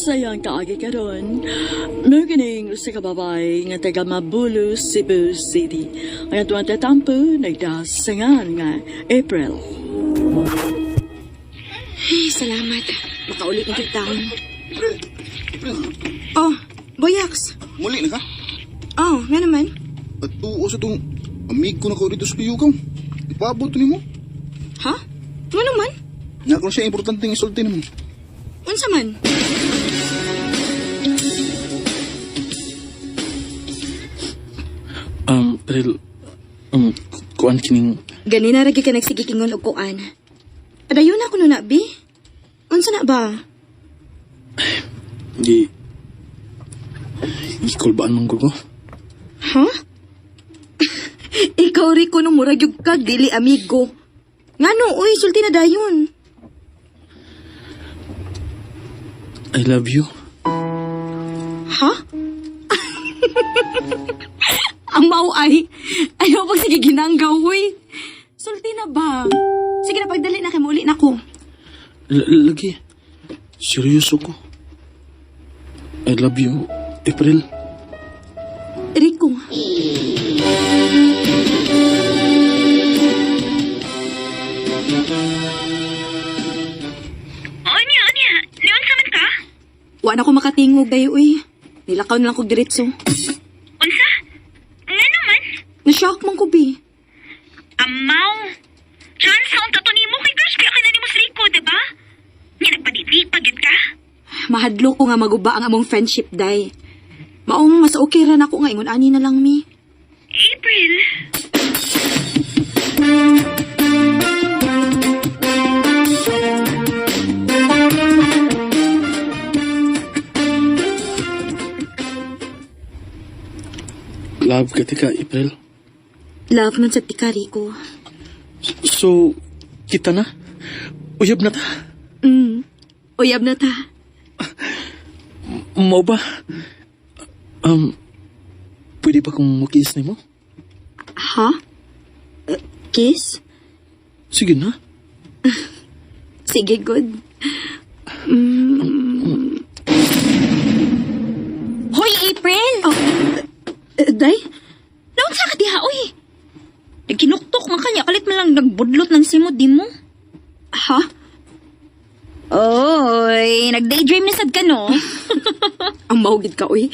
Sayang kaagi karon. No kining sa kababay nga taga Mabulo, Cebu City. Ang atuang tatampo nagdasangan nga April. Ay, salamat. Makaulit ng taon. Oh, Boyax. Muli na ka? Oh, nga naman. At tuo sa itong amigo na ko dito sa liyugaw. Ipaabot ni mo. Ha? Nga naman? Nga kung siya importante ng isulti mo. Unsa man? Pero, kuan kining, Ganina ragi ka nagsigikingon og kuan. Padayon na ako no na, Bi. Unsa na ba? ikulbaan mong ko. Ha? Ikaw Rico no murag yung kag dili amigo. Ngano uy, sulti na dayon. I love you. Ha? Ang mau ay, ayaw pag sige ginanggaw, uy. Sulti na ba? Sige na, pagdali na, muli na ko. Lagi. Seryoso ko. I love you, April. Rico. Anya, neon sa man ka? Wa na ko makatingog dayo, uy. Nilakaw na lang kong diretso. Unsa? Nga naman? Na-shock man ko, Bi. Amaw. Chance sa unta to nimo kay crush kaya ka na nimo sa Rico, diba? Nga nagpadit pagid ka? Mahadlo ko nga maguba ang among friendship, day. Maong mas okay ran ako nga ingon ani na lang, mi. April. Love ka tika, April. Love man sa tika, Rico. So, kita na? Uyab na ta? Uyab na ta. Mau ba? Pwede ba kung makiis ni mo? Ha? Kiss? Sige na. Sige, good. Hoy, April! Day? Naunsa ka diha, uy? Nagkinuktok man kanya, kalit man lang nagbudlot ng simod di mo. Ha? Oy, nag-daydream na sad ka, no? Ang mahugid ka, uy.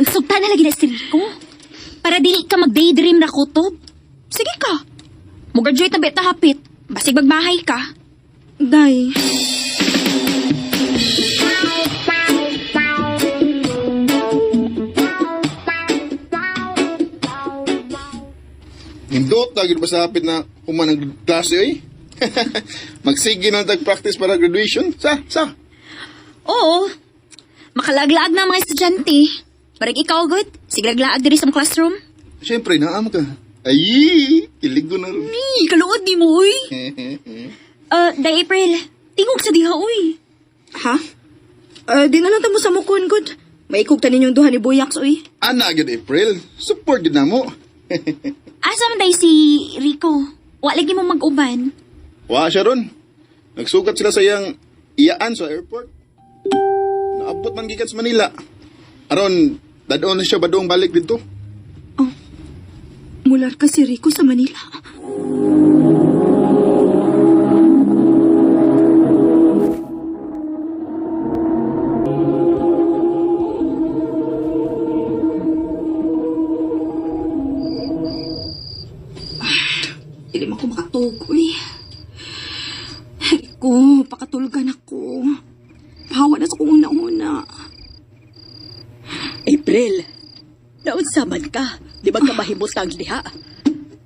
Sugta na lagi na si Rico. Para dili ka mag-daydream na kutob. Sige ka. Mo-graduate na beta hapit. Basig magbahay ka. Day. Hindot, lagi ba sa hapit na human ang klase eh? Magsige na tag-practice para graduation. Sa? Oo. Makalaglaag na mga estudyante. Parang ikaw, good. Siglaglaag diri sa classroom. Siyempre, naam ka. Ay, kilig ko na rin. Kaluod di mo, uy. Day April, tingog sa diha, uy. Ha? Di na lang tamo sa mukon, good. Maikog ta ninyong duha ni Boyax, uy. Ana, agad April. Support din na mo. Asa man day si Rico? Wa lagi mo mag-uban. Wa siya ron. Nagsugat sila sa iyang iyaan sa airport. Naabot man gikan sa Manila. Aron, dadon na siya badong balik dito. Mular ka si Rico sa Manila. Hindi mo ako makatulog, uy. Rico, pakatulgan ako. Pahawa na sa kong una-una. April, naunsa man ka? Di ba ka mahimot kang diha?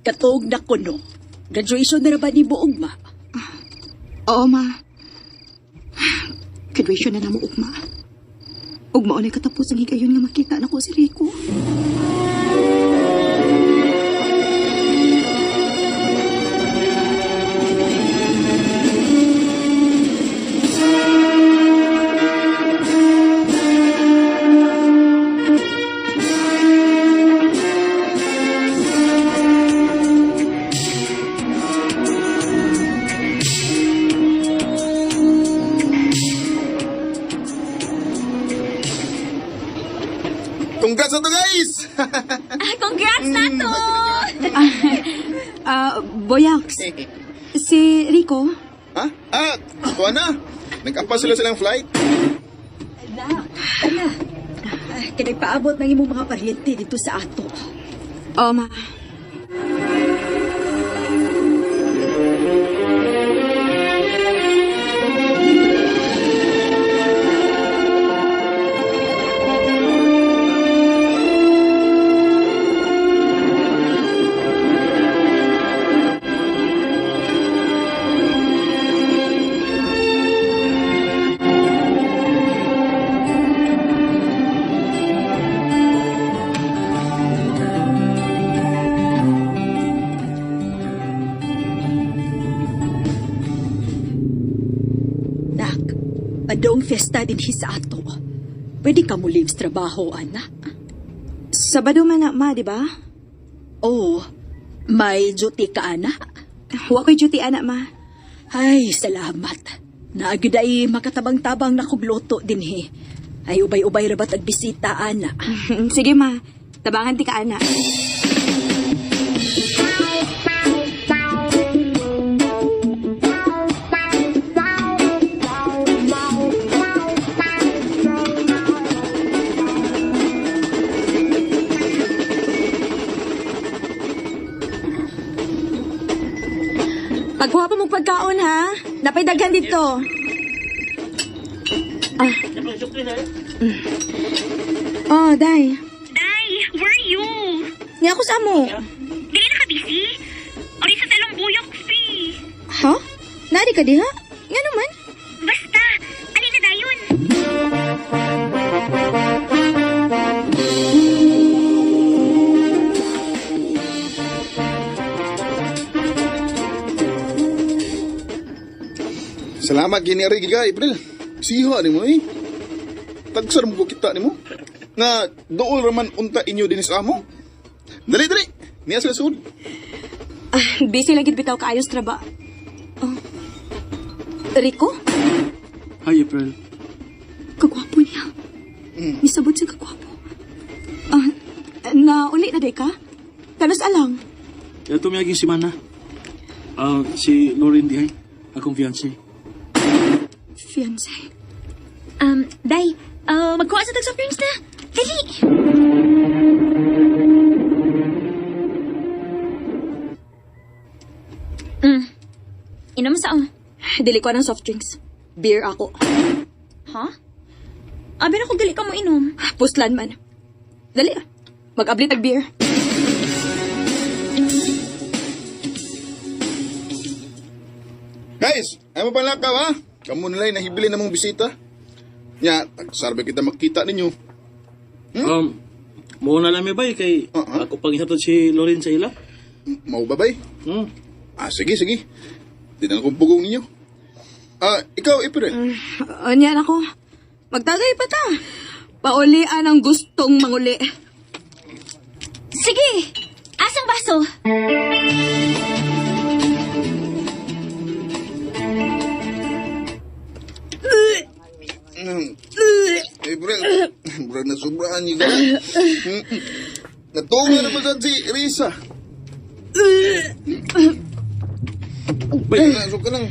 Katog na ko no. Graduation na ba ni buong ma? Oo, ma. Graduation na mo, ugma. Ugma o na katapos ang higayon nga makita na ko si Rico. Congrats na to! Boyax, si Rico. Ha? Kuha na. Nag-apa sila silang flight. Kinagpaabot ng imong mga paryente dito sa ato. Oh, ma. Nak, padong fiesta din sa ato. Pwede ka muli sa trabaho, anak. Sabado man na, ma, di ba? Oh, may duty ka, anak. Wa ko'y duty, anak, ma. Ay, salamat. Naagid ay makatabang-tabang na kugloto din he. Ay, ubay-ubay rabat ang bisita, anak. Sige, ma. Tabangan ti ka, anak. Pagkuha pa mong pagkaon, ha? Napay daghan dito. Oh, Day. Day, where are you? Nga ako sa mo. Dili na ka busy? Ori sa talong buyok, free. Ha? Nari ka di, ha? Nga naman. Basta, alin na dayon? Salamat gini ari giga April. Siha ni mo eh. Tagsar mo ko kita ni mo. Nga dool raman unta inyo din sa amo. Dali dali. Niya sila sud. Busy lagi bitaw kaayos traba. Oh. Rico? Hi, April. Kagwapo niya. Misabot siya kagwapo. Nauli na day ka? Kanos alang? Ito may aging si Mana. Si Lauren Dihay. Akong fiancé. Fiancé. Day, magkuha sa tag-soft drinks na. Dali! Inom sa Dili ko ng soft drinks. Beer ako. Ha? Abi na kung dili ka mo inom. Puslan man. Dali. Mag-ablit ang beer. Guys, ay mo palakaw ha. Kamu nilay nahibili namong bisita. Nya, tagsarbe kita makita ninyo. Muna lang may bay kay ako panghihatod si Lauren sa ila. Mau babay? Sige, sige. Tinan kong pugong ninyo. Ikaw, April. Anyan ako. Magtagay pa ta. Paulian ang gustong manguli. Sige! Asang baso? April, murag na sobraan niyo ka. Natunga naman dyan si Risa. Bay, nasok ka lang.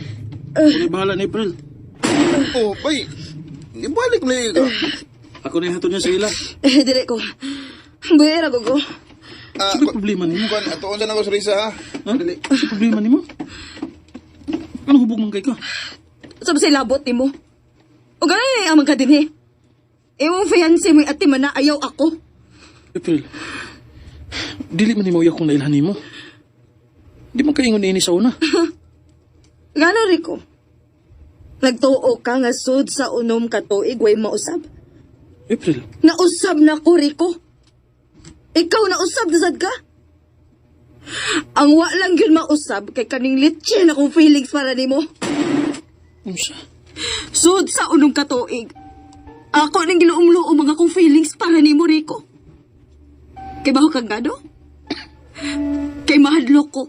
Ako bahala ni April. Oh, bay. Ibalik na yun ka. Ako na ihatod niya sa ila. Dili ko. Buhera ko ko. Sige problema ni mo. Kuan, atuon dyan ako sa Risa, ha? Ha? Dali. Sige problema ni mo. Anong hubog man kay ka? Sabi sa labot ni mo. O gano'n yung amang ka din eh. Ewan fiancé mo at man na ayaw ako. April, dili man ni mo uyak kung nailhan ni mo. Di man kaingon ini sa una. Gano'n, Rico? Nagtuo ka nga sud sa unom ka tuig way mausab. April, Nausab na ko, Rico. Ikaw nausab na sad ka. Ang wa lang yun mausab kay kaning litche na kong feelings para nimo. unsa? Sud sa unong ka tuig. Ako nang giluom-luom mga kong feelings para nimo, Rico. Kay baho kang gado? Kay mahadlok ko.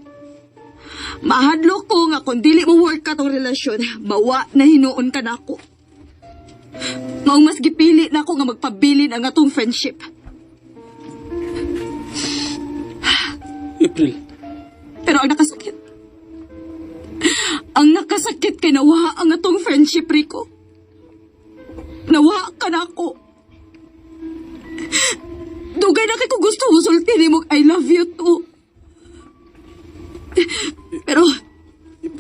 Mahadlok ko nga kung dili mo work ka tong relasyon, mawa na hinuon ka na ako. Maong mas gipili na ako nga magpabilin ang atong friendship. April, Pero ang nakasakit kay nawa ang atong friendship, Rico. Nawa ka na ako. Dugay na kay ko gusto mo sulti mo I love you too. Pero,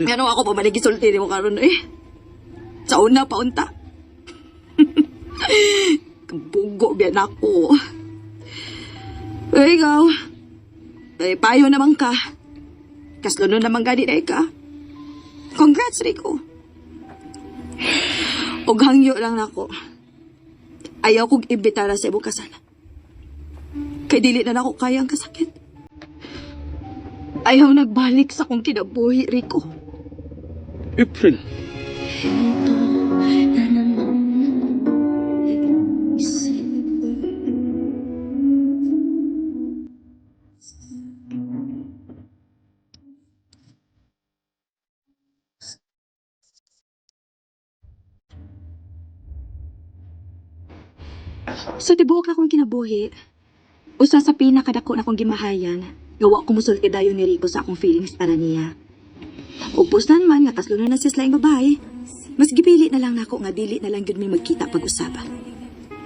ano ako pamaligi sulti mo karon eh. Sa una pa unta. Bugo biyan ako. Ay, ikaw. Ay, payo naman ka. Kaslo nun naman gani na ka. Congrats, Rico. Og hangyo lang nako. Ayaw kong imbitara sa imong kasal. Kay dili na nako kaya ang kasakit. Ayaw nagbalik sa kong kinabuhi, Rico. April. Sa tibuok na akong kinabuhi, usa sa pinakadako na akong gimahayan, gawa ko musulti dayon ni Rico sa akong feelings para niya. Ug pusnan man nga kaslo na siya laing babae, mas gipili na lang nako nga dili na lang gyud mi magkita pag-usaba.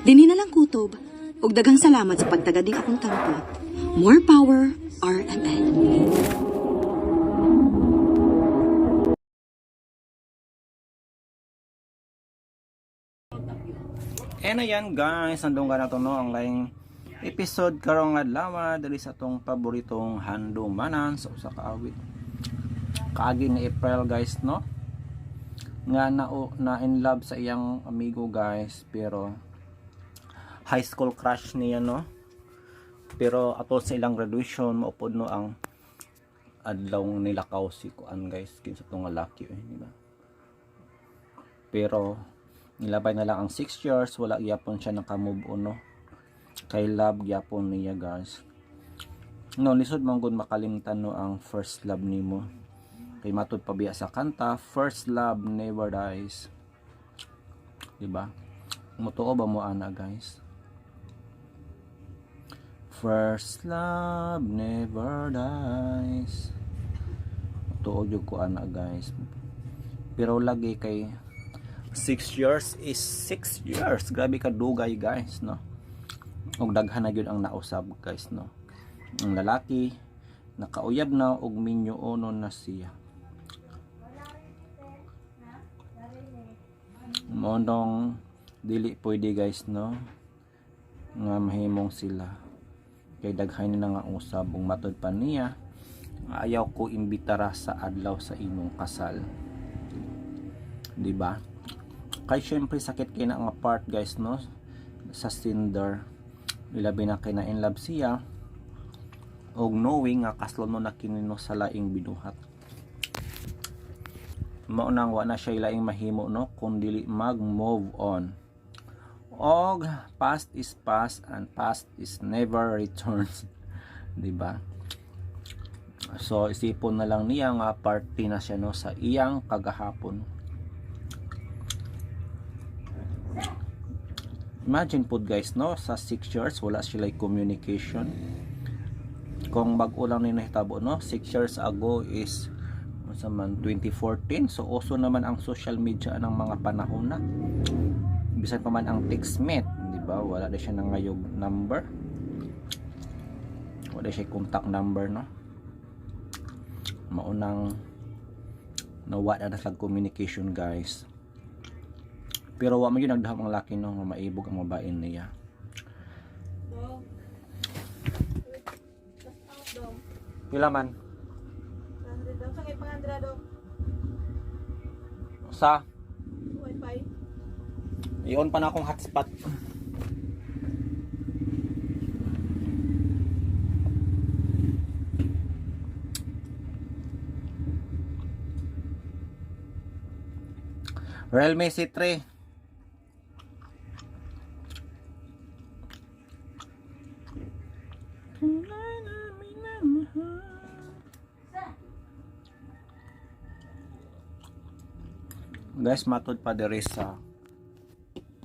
Dini na lang kutob, ug daghang salamat sa pagtagading akong tampot. More power, RMN. And ayan guys, nandun ka na to no, ang laing episode karong adlaw dali sa tong paboritong handumanan sa usa ka awit. Kaagi ni April guys no. Nga na in love sa iyang amigo guys, pero high school crush niya no. Pero atol sa ilang graduation maupod no ang adlaw nilakaw si kuan guys kinsa tong lalaki di ba? Pero nilabay na lang ang 6 years, wala gyapon siya naka-move on no. Kay love gyapon niya guys. No, lisod man gud makalimtan no ang first love nimo. Kay matud pa biya sa kanta, first love never dies. Di ba? Mutuo ba mo ana guys? First love never dies. Mutuo jud ko ana guys. Pero lagi kay 6 years is 6 years. Grabe ka dugay guys no. Og daghan na gyud ang nausab guys no. Ang lalaki nakauyab na og minyoonon na siya. Monong dili pwede guys no nga mahimong sila. Kay daghan na nga usab ug matud pa niya ayaw ko imbitara sa adlaw sa imong kasal. Di ba? Kay syempre sakit kay na nga part guys no sa Tinder, ilabi na kay na in love siya og knowing nga kaslo no na kinino sa laing binuhat. Mao nang wa na siya laing mahimo no kung dili mag move on. Og past is past and past is never returns. Di ba? So isipon na lang niya nga party na siya no sa iyang kagahapon. Imagine po guys no, sa 6 years wala sila communication. Kung bag-o lang nila hitabo no, 6 years ago is man 2014, so uso naman ang social media ng mga panahon na. Bisan pa man ang textmate, di ba? Wala na siya ng ngayog number. Wala siya contact number no. Maunang nawala na sa communication guys. Pero wa man yun nagdahang ang laki no, nga maibog ang mabain niya. Pila man? Sa? Wi-Fi. I-on pa na akong hotspot. Realme C3. Guys, matod pa dere sa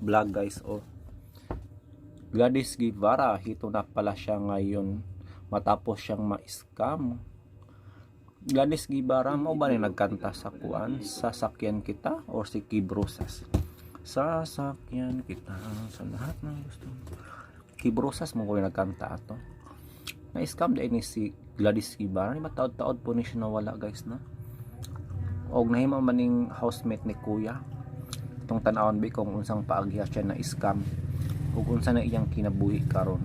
vlog guys oh. Gladys Guevara, hito na pala siya ngayon matapos siyang ma-scam. Gladys Guevara mo ba rin nagkanta sa kuan? Sasakyan kita or si Kibrosas? Sasakyan kita sa lahat ng gusto. Kibrosas mo ko rin nagkanta ato. Na-scam dahil ni si Gladys Guevara. Diba taod-taod po ni siya nawala guys na? Og nahima maning housemate ni Kuya. Itong tanawon ba kung unsang paagya siya na scam. Ug unsa na iyang kinabuhi karon.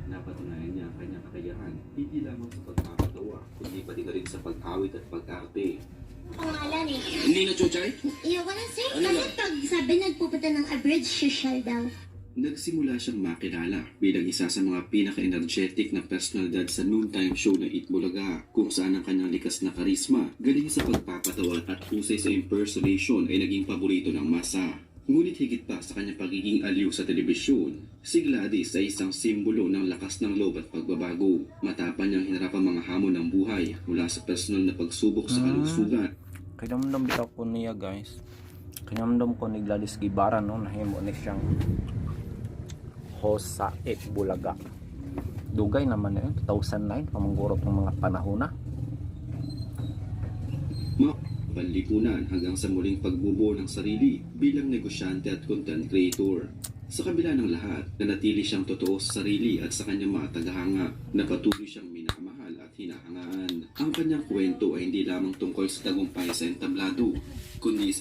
Napatunayan niya ang kanyang kakayahan, hindi lamang sa pagpapatawa, kundi pati na rin sa pag-awit at pag-arte. Pangalan eh. Hindi na, Chochay? Iyo ko na sir. Ano Kasi lang? pag sabi nagpupunta ng abridged social daw. Nagsimula siyang makilala bilang isa sa mga pinaka-energetic na personalidad sa noontime show na Eat Bulaga, kung saan ang kanyang likas na karisma, galing sa pagpapatawa at husay sa impersonation ay naging paborito ng masa. Ngunit higit pa sa kanyang pagiging aliw sa telebisyon, si Gladys ay isang simbolo ng lakas ng loob at pagbabago. Matapang niyang hinarap ang mga hamon ng buhay mula sa personal na pagsubok sa kalusugan. Kinamdam bitaw ko niya guys. Kinamdam ko ni Gladys Guevara no, nahimo ni siyang host sa Eat Bulaga. Dugay naman yun, 2009, pamanggurot ng mga panahon na. Mga panlipunan hanggang sa muling pagbubuo ng sarili bilang negosyante at content creator. Sa kabila ng lahat, nanatili siyang totoo sa sarili at sa kanyang mga tagahanga na patuloy siyang minamahal at hinahangaan. Ang kanyang kwento ay hindi lamang tungkol sa tagumpay sa entablado, kundi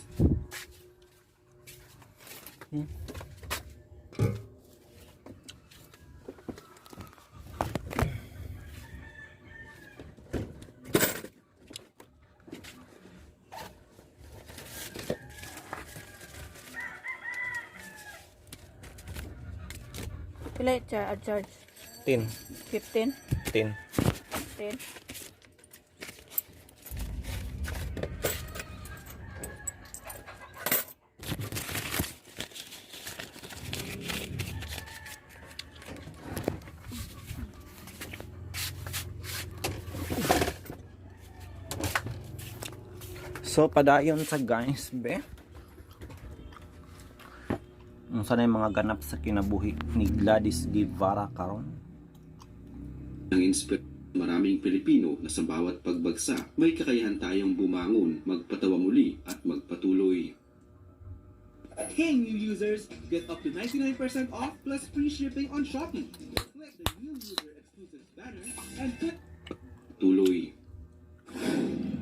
Pila charge? 10. 15? 10. 10? So padayon sa guys be. Unsa na yung mga ganap sa kinabuhi ni Gladys Guevara karon? ang inspire maraming Pilipino na sa bawat pagbagsak may kakayahan tayong bumangon, magpatawa muli at magpatuloy. Hey new users, get up to 99% off plus free shipping on Shopee. Click the new user exclusive banner and click Tuloy.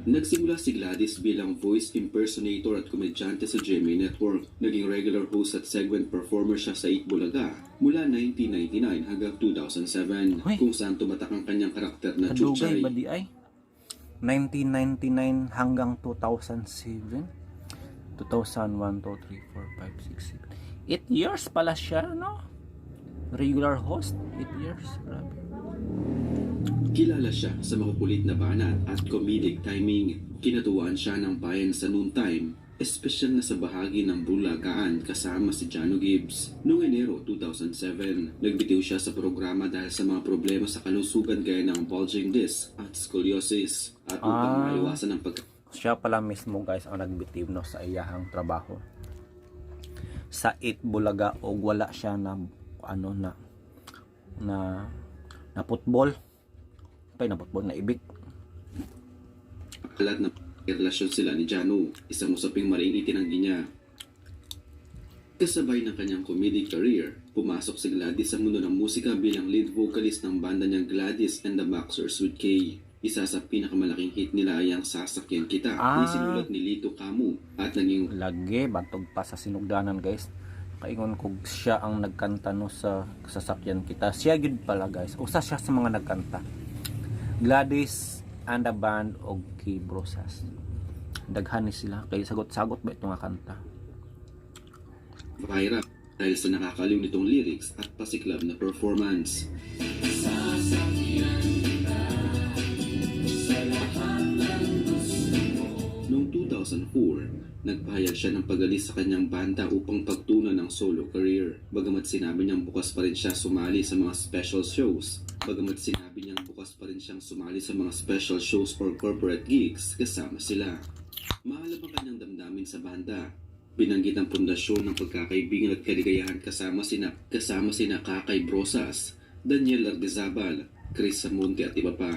Nagsimula si Gladys bilang voice impersonator at komedyante sa GMA Network. Naging regular host at segment performer siya sa Eat Bulaga mula 1999 hanggang 2007, Uy. kung saan tumatak ang kanyang karakter na Kadugay Chuchay. ba di ay? 1999 hanggang 2007? 2001, 2, 3, 4, 5, 6, 7. 8 years pala siya, no? Regular host, 8 years. Grabe. Kilala siya sa makukulit na banat at comedic timing. Kinatuwaan siya ng bayan sa noontime, espesyal na sa bahagi ng Bulagaan kasama si Jano Gibbs. Noong Enero 2007, nagbitiw siya sa programa dahil sa mga problema sa kalusugan gaya ng bulging disc at scoliosis. At upang maiwasan ang Siya pala mismo guys ang nagbitiw no sa iyahang trabaho. Sa Eat Bulaga o wala siya na ano na football. Na football na ibig. Alat na relasyon sila ni Jano, isang usaping maring itinanggi niya. Kasabay ng kanyang comedic career, pumasok si Gladys sa mundo ng musika bilang lead vocalist ng banda niyang Gladys and the Maxers with K. Isa sa pinakamalaking hit nila ay ang Sasakyan Kita, ni sinulat ni Lito Camu at naging lagi bantog pa sa sinugdanan guys. Kaingon ko siya ang nagkanta no sa Sasakyan Kita. Siya gid pala guys. Usa siya sa mga nagkanta. Gladys and the band og Kibrosas. Daghan ni sila kay sagot-sagot ba itong kanta. viral dahil sa nakakaliw nitong lyrics at pasiklab na performance. Noong 2004, nagpahayag siya ng pag-alis sa kanyang banda upang pagtunan ng solo career. Bagamat sinabi niyang bukas pa rin siya sumali sa mga special shows or corporate gigs kasama sila. Mahal ang kanyang damdamin sa banda. Binanggit ang pundasyon ng pagkakaibigan at kaligayahan kasama sina Kakay Brosas Daniel Ardizabal, Chris Samonte at iba pa.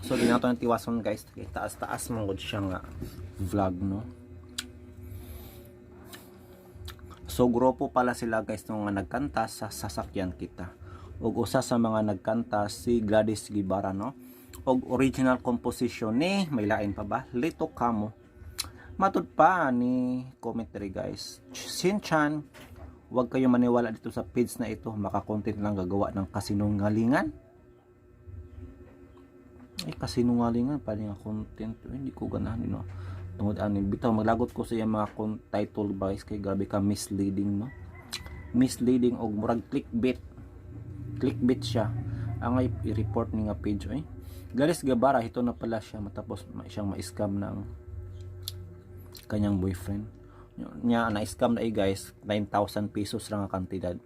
So di nato ng tiwason guys, kay taas-taas man gud siya nga vlog no. So grupo pala sila guys nung nga nagkanta sa Sasakyan Kita. Ug usa sa mga nagkanta si Gladys Guevara no. Og original composition ni may lain pa ba? Lito Kamo. Matud pa ni commentary guys. Sinchan, huwag kayo maniwala dito sa page na ito, maka-content lang gagawa ng kasinungalingan. Ay, kasinungalingan pa nga content, hindi ko ganahan no. Tungod ani bitaw maglagot ko sa iyang mga title guys kay grabe ka misleading no. Misleading og murag clickbait. Clickbait siya. Ang i-report ni nga page ay. Gladys Guevara ito na pala siya matapos siyang ma-scam ng kanyang boyfriend. Nya na-scam na guys, 9,000 pesos lang ang kantidad.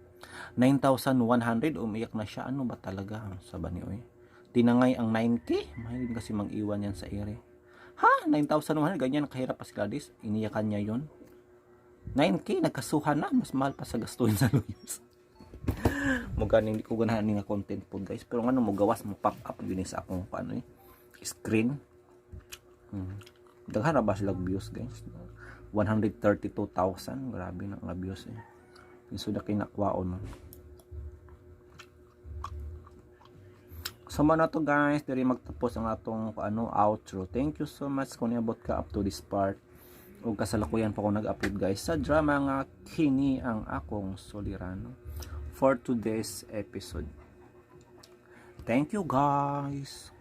9,100 umiyak na siya. Ano ba talaga sa bani oy? Tinangay ang 9K. Mahilig kasi mang-iwan yan sa ere. Ha? 9,100 ganyan kahirap pa si Gladys. Iniyakan niya yon. 9K nagkasuhan na, mas mahal pa sa gastuin sa lawyers. Mugan hindi ko ganahan ni nga content po guys, pero ngano mo gawas mo pop up gini sa akong paano screen. Daghan ra ba sila views guys? 132,000, grabe na nga views eh. Suda kinakwaon. Sama na to guys, diri magtapos ang atong outro. Thank you so much kung niabot ka up to this part. Ug kasalukuyan pa ko nag-upload guys sa drama nga Kini ang Akong Solirano for today's episode. Thank you guys.